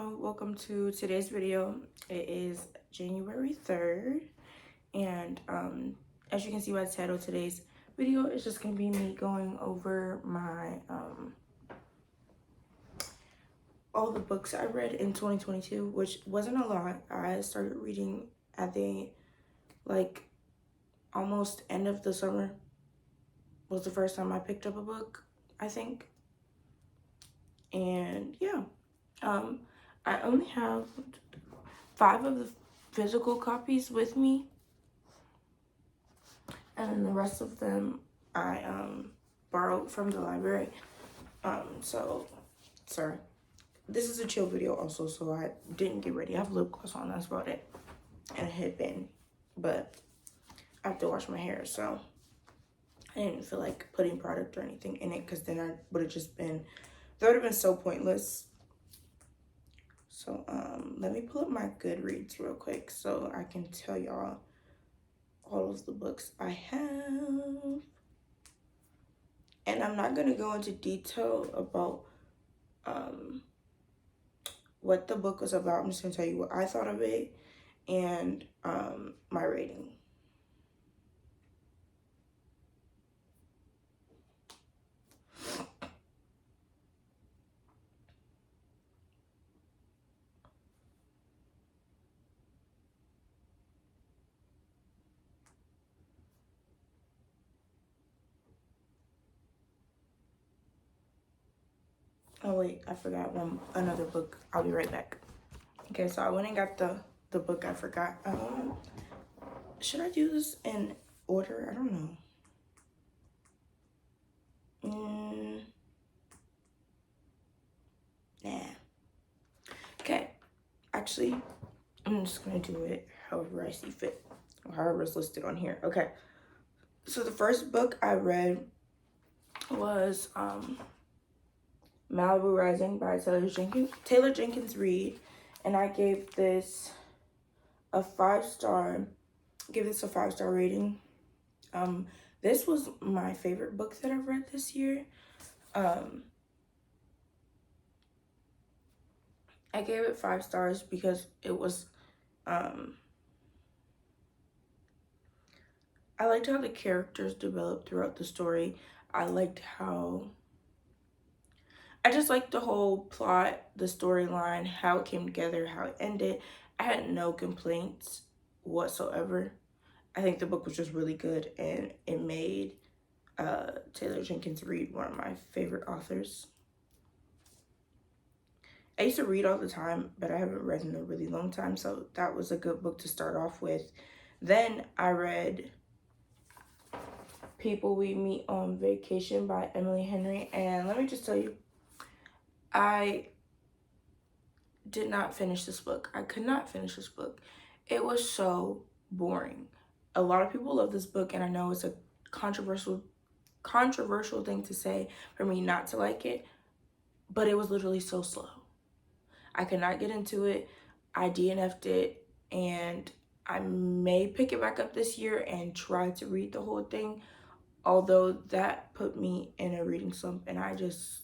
Hello, welcome to today's video. It is January 3rd, and as you can see by the title, today's video is just going to be me going over my all the books I read in 2022, which wasn't a lot. I started reading at the almost end of the summer was the first time I picked up a book, I think. And yeah, I only have 5 of the physical copies with me, and then the rest of them I borrowed from the library. So sorry, this is a chill video also, so I didn't get ready. I have lip gloss on, that's about it, and a headband, but I have to wash my hair, so I didn't feel like putting product or anything in it, because then I would have just been, that would have been so pointless. So let me pull up my Goodreads real quick so I can tell y'all all of the books I have. And I'm not going to go into detail about what the book was about. I'm just going to tell you what I thought of it and my rating. Oh wait, I forgot another book. I'll be right back. Okay, so I went and got the book I forgot. Should I do this in order? I don't know. Nah. Okay, actually, I'm just gonna do it however I see fit, or however it's listed on here. Okay, so the first book I read was Malibu Rising by Taylor Jenkins Reid, and I gave this a 5-star. Give this a 5-star rating. This was my favorite book that I've read this year. I gave it 5 stars because it was I liked how the characters developed throughout the story. I just liked the whole plot, the storyline, how it came together, how it ended. I had no complaints whatsoever. I think the book was just really good, and it made Taylor Jenkins Reid one of my favorite authors. I used to read all the time, but I haven't read in a really long time, so that was a good book to start off with. Then I read People We Meet on Vacation by Emily Henry, and let me just tell you, I did not finish this book. I could not finish this book. It was so boring. A lot of people love this book, and I know it's a controversial thing to say for me not to like it, but it was literally so slow. I could not get into it. I DNF'd it, and I may pick it back up this year and try to read the whole thing, although that put me in a reading slump, and I just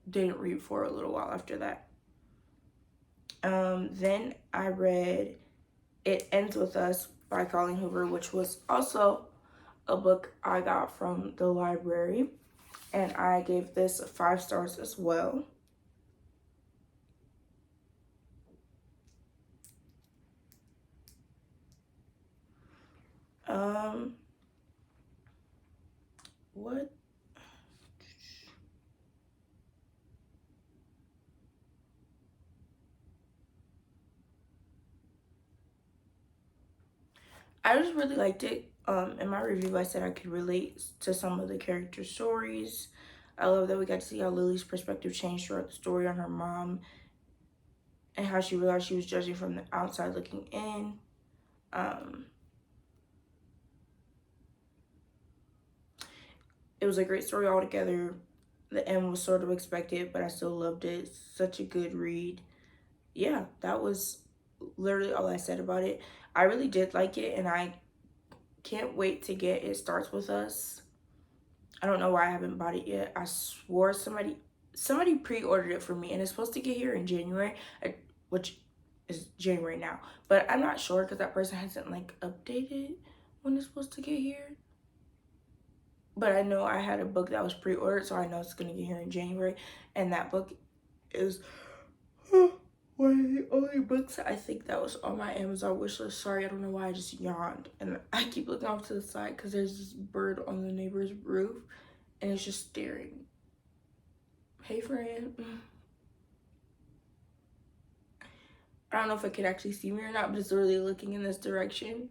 didn't read for a little while after that. Then I read It Ends With Us by Colleen Hoover, which was also a book I got from the library, and I gave this 5 stars as well. What? I just really liked it. In my review, I said I could relate to some of the character stories. I love that we got to see how Lily's perspective changed throughout the story on her mom, and how she realized she was judging from the outside looking in. It was a great story altogether. The end was sort of expected, but I still loved it. Such a good read. Yeah, that was literally all I said about it. I really did like it, and I can't wait to get It Starts With Us. I don't know why I haven't bought it yet. I swore somebody pre-ordered it for me, and it's supposed to get here in January. which is January now. But I'm not sure because that person hasn't like updated when it's supposed to get here. But I know I had a book that was pre-ordered, so I know it's gonna get here in January. And that book is one of the only books I think that was on my Amazon wish list. Sorry, I don't know why I just yawned. And I keep looking off to the side because there's this bird on the neighbor's roof and it's just staring. Hey, friend. I don't know if it could actually see me or not, but it's really looking in this direction.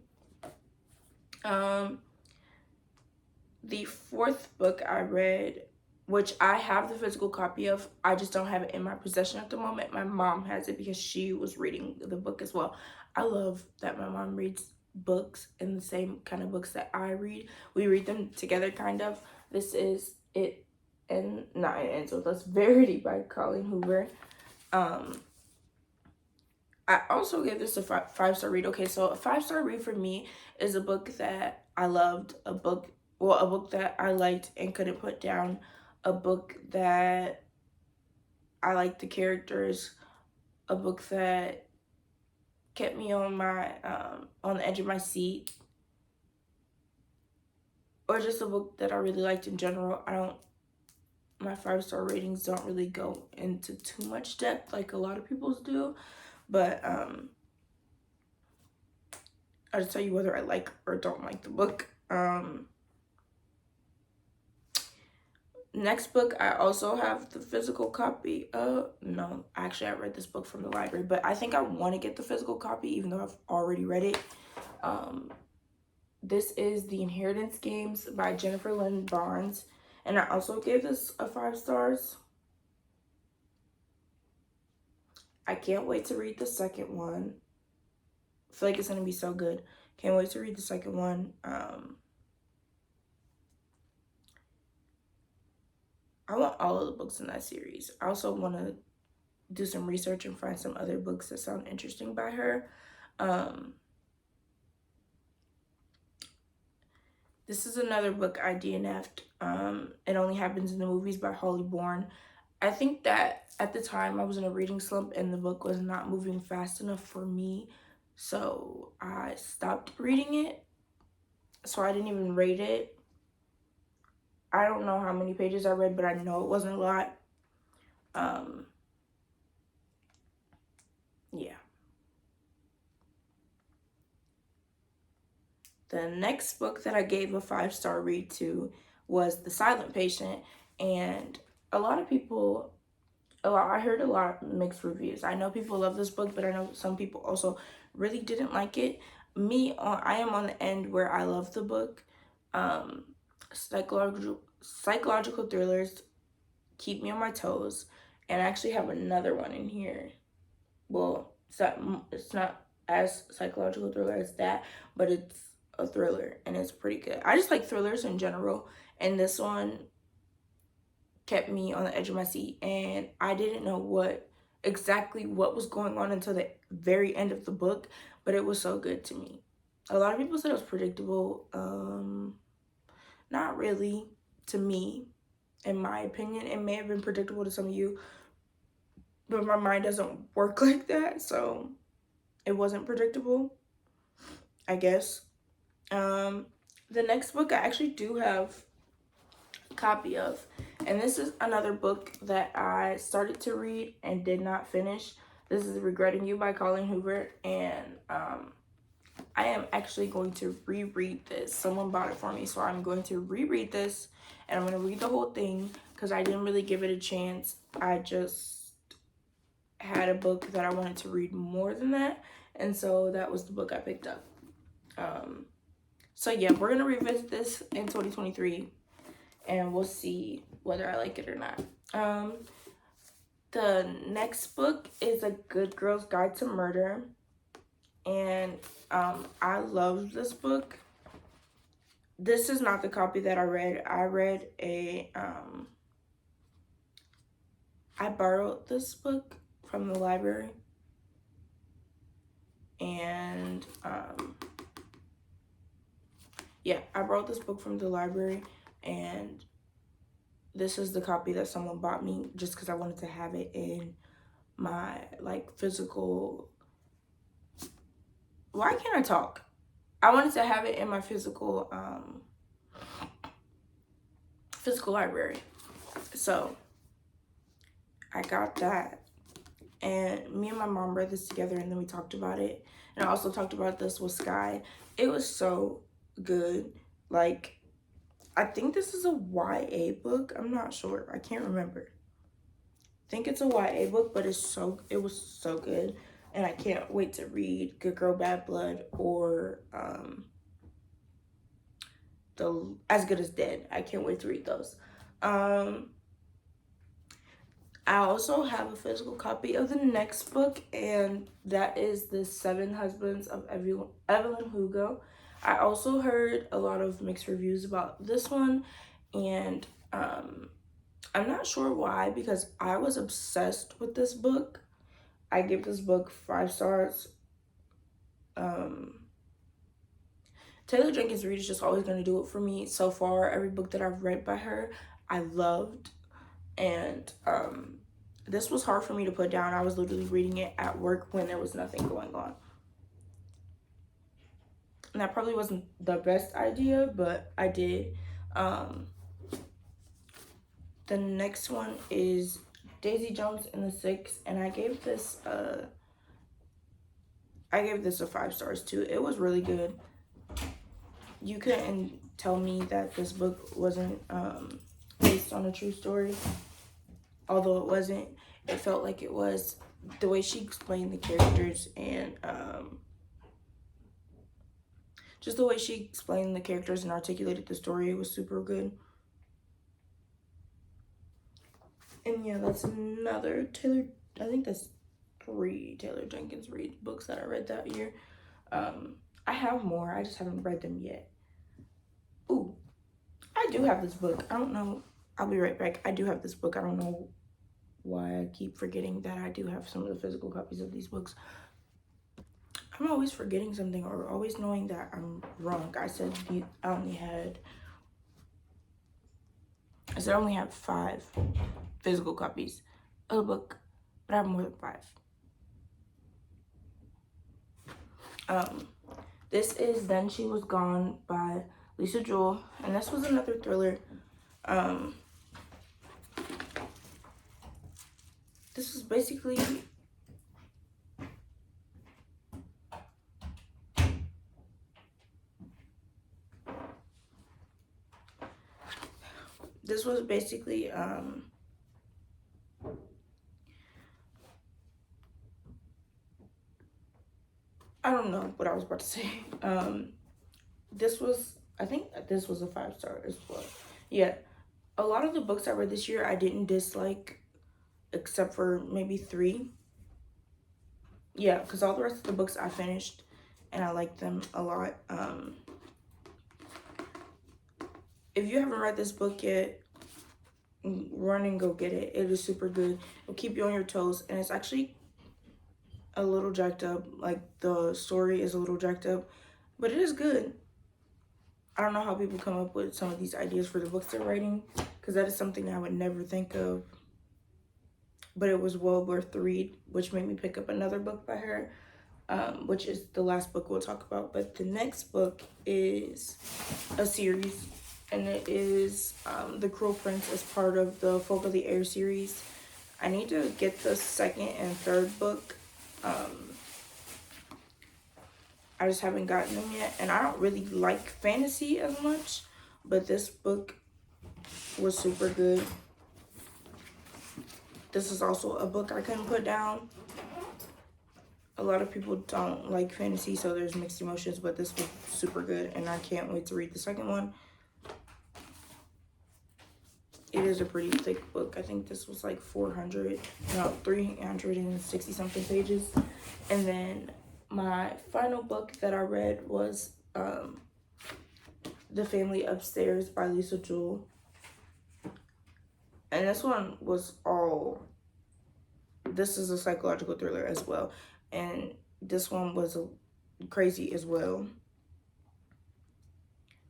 The fourth book I read, which I have the physical copy of, I just don't have it in my possession at the moment. My mom has it because she was reading the book as well. I love that my mom reads books and the same kind of books that I read. We read them together, kind of. This is It and Not It Ends With Us, Verity by Colleen Hoover. I also gave this a five-star read. Okay, so a 5-star read for me is a book that I loved, a book that I liked and couldn't put down, a book that I liked the characters, a book that kept me on the edge of my seat, or just a book that I really liked in general. My 5-star ratings don't really go into too much depth like a lot of people's do, but I'll just tell you whether I like or don't like the book. Next book, I also have the physical copy. No, actually, I read this book from the library, but I think I want to get the physical copy, even though I've already read it. This is The Inheritance Games by Jennifer Lynn Barnes, and I also gave this a 5 stars. I can't wait to read the second one. I feel like it's going to be so good. Can't wait to read the second one. I want all of the books in that series. I also want to do some research and find some other books that sound interesting by her. This is another book I DNF'd. It Only Happens in the Movies by Holly Bourne. I think that at the time I was in a reading slump and the book was not moving fast enough for me. So I stopped reading it. So I didn't even rate it. I don't know how many pages I read, but I know it wasn't a lot. Yeah. The next book that I gave a 5-star read to was The Silent Patient, and I heard a lot of mixed reviews. I know people love this book, but I know some people also really didn't like it. I am on the end where I love the book. Psychological thrillers keep me on my toes, and I actually have another one in here. Well, it's not as psychological thriller as that, but it's a thriller and it's pretty good. I just like thrillers in general, and this one kept me on the edge of my seat, and I didn't know exactly what was going on until the very end of the book, but it was so good to me. A lot of people said it was predictable. Not really to me, in my opinion. It may have been predictable to some of you, but my mind doesn't work like that, so it wasn't predictable, I guess. The next book I actually do have a copy of, and this is another book that I started to read and did not finish. This is Regretting You by Colleen Hoover, and I am actually going to reread this. Someone bought it for me, so I'm going to reread this, and I'm going to read the whole thing because I didn't really give it a chance. I just had a book that I wanted to read more than that, and so that was the book I picked up. So yeah, we're gonna revisit this in 2023, and we'll see whether I like it or not. The next book is A Good Girl's Guide to Murder, and I love this book. This is not the copy that I read. I read I borrowed this book from the library, and yeah, I borrowed this book from the library, and this is the copy that someone bought me just because I wanted to have it in my like physical, why can't I talk? I wanted to have it in my physical library. So I got that, and me and my mom read this together, and then we talked about it. And I also talked about this with Sky. It was so good. Like, I think this is a YA book. I'm not sure. I can't remember. I think it's a YA book, but it was so good. And I can't wait to read Good Girl, Bad Blood or the As Good as Dead. I can't wait to read those. I also have a physical copy of the next book, and that is The Seven Husbands of Evelyn Hugo. I also heard a lot of mixed reviews about this one, and I'm not sure why, because I was obsessed with this book. I give this book 5 stars. Taylor Jenkins Reid is just always going to do it for me. So far, every book that I've read by her, I loved. And this was hard for me to put down. I was literally reading it at work when there was nothing going on. And that probably wasn't the best idea, but I did. The next one is Daisy Jones and the Six, and I gave this a 5 stars too. It was really good. You couldn't tell me that this book wasn't based on a true story. Although it wasn't, it felt like it was. The way she explained the characters and just the way she explained the characters and articulated the story was super good. And yeah, that's another I think that's 3 Taylor Jenkins Reid books that I read that year. I have more, I just haven't read them yet. Ooh, I do have this book. I don't know. I'll be right back. I do have this book. I don't know why I keep forgetting that I do have some of the physical copies of these books. I'm always forgetting something or always knowing that I'm wrong. I said I only have 5 physical copies of the book, but I have more than 5. This is Then She Was Gone by Lisa Jewell, and this was another thriller. This was basically I don't know what I was about to say. I think this was a 5 star as well. Yeah, a lot of the books I read this year I didn't dislike, except for maybe 3. Yeah, because all the rest of the books I finished and I liked them a lot. If you haven't read this book yet, run and go get it. It is super good. It'll keep you on your toes, and it's actually a little jacked up. Like, the story is a little jacked up, but it is good. I don't know how people come up with some of these ideas for the books they're writing, because that is something I would never think of. But it was well worth the read, which made me pick up another book by her, which is the last book we'll talk about. But the next book is a series, and it is The Cruel Prince as part of the Folk of the Air series. I need to get the 2nd and 3rd book. I just haven't gotten them yet, and I don't really like fantasy as much, but this book was super good. This is also a book I couldn't put down. A lot of people don't like fantasy, so there's mixed emotions, but this was super good, and I can't wait to read the 2nd one. It is a pretty thick book. I think this was like 360 something pages. And then my final book that I read was The Family Upstairs by Lisa Jewell. And this one was this is a psychological thriller as well. And this one was crazy as well.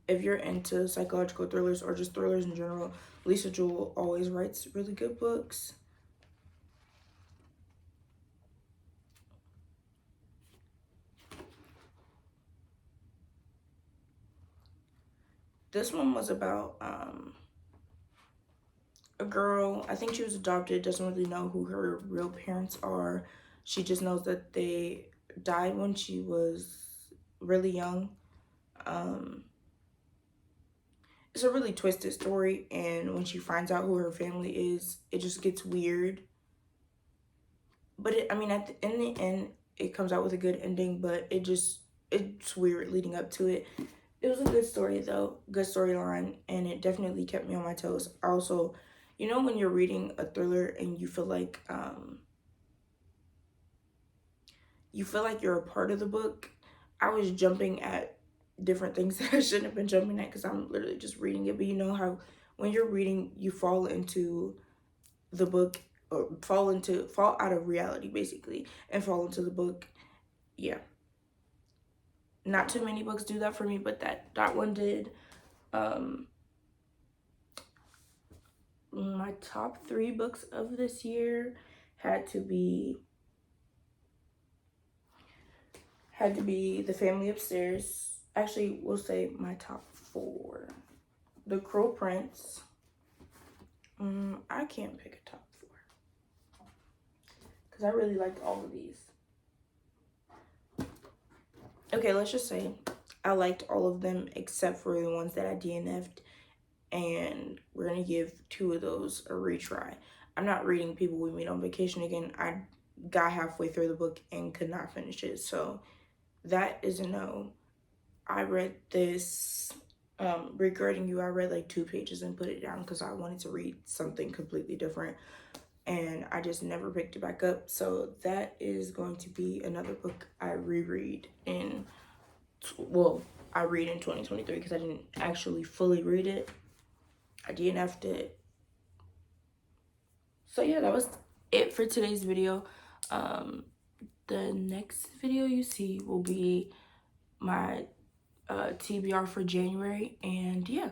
If you're into psychological thrillers or just thrillers in general, Lisa Jewell always writes really good books. This one was about a girl. I think she was adopted, doesn't really know who her real parents are. She just knows that they died when she was really young. It's a really twisted story, and when she finds out who her family is, it just gets weird. But I mean, in the end, it comes out with a good ending, but it's weird leading up to it. It was a good story though, good storyline, and it definitely kept me on my toes. Also, you know when you're reading a thriller and you feel like you're a part of the book. I was jumping at different things that I shouldn't have been jumping at because I'm literally just reading it. But you know how when you're reading, you fall into the book, or fall out of reality basically and fall into the book. Yeah. Not too many books do that for me, but that one did. My top 3 books of this year had to be The Family Upstairs. Actually, we'll say my top 4. The Crow Prince. I can't pick a top 4 because I really liked all of these. Okay, let's just say I liked all of them except for the ones that I DNF'd, and we're gonna give 2 of those a retry. I'm not reading People We Meet on Vacation again. I got halfway through the book and could not finish it, so that is a no. I read this Regretting You. I read like 2 pages and put it down because I wanted to read something completely different, and I just never picked it back up. So that is going to be another book I reread in, well, I read in 2023 because I didn't actually fully read it. I DNF'd it. So yeah, that was it for today's video. The next video you see will be my TBR for January, and yeah.